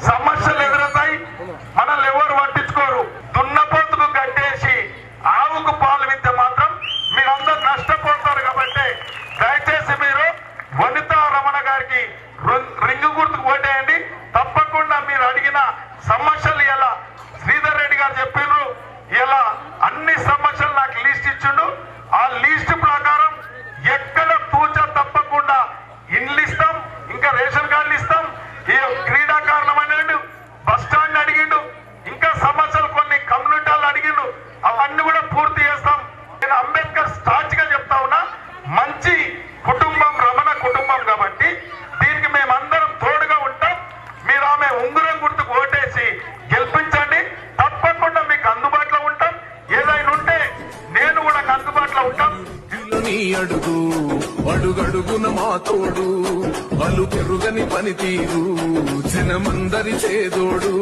సమస్యలు ఎదురవుతాయి, మనల్ని ఎవరు పట్టించుకోరు. దున్నపోతుకు గడ్డేసి ఆవుకు పాలు విద్య మాత్రం మీరందరూ నష్టపోతారు. కాబట్టి దయచేసి మీరు వనితా రమణ గారికి రింగు గుర్తుకు ఓటేయండి. తప్పకుండా మీరు అడిగిన సమస్యలు ఇలా శ్రీధర్ రెడ్డి గారు చెప్పిర్రు. ఇలా అన్ని సమస్యలు నాకు లిస్ట్ ఇచ్చిండు. ఆ లిస్ట్ ప్రకారం ఎక్కడ తూచా తప్పకుండా ఇండ్లు ఇస్తాం, ఇంకా రేషన్ కార్డులు ఇస్తాం. ఈ క్రీడాకారణం అడిగిండు, బస్ స్టాండ్ అడిగిండు, ఇంకా సమస్యలు కొన్ని కమ్యూనిటీలు అడిగిండు. అవన్నీ కూడా పూర్తి చేస్తాం. నేను అంబేద్కర్ స్టార్ట్ గా చెప్తా ఉన్నా, మంచి కుటుంబం రమణ కుటుంబం కాబట్టి దీనికి మేమందరం తోడుగా ఉంటాం. మీరు ఆమె ఉంగురం గుర్తుకు ఓటేసి గెలిపించండి. తప్పకుండా మీకు అందుబాటులో ఉంటాం. ఏదైనా ఉంటే నేను కూడా అందుబాటులో ఉంటాం. అడుగు అడుగడుగున మా తోడు, అలు పెరుగని పనితీరు జనమందరి చేదోడు.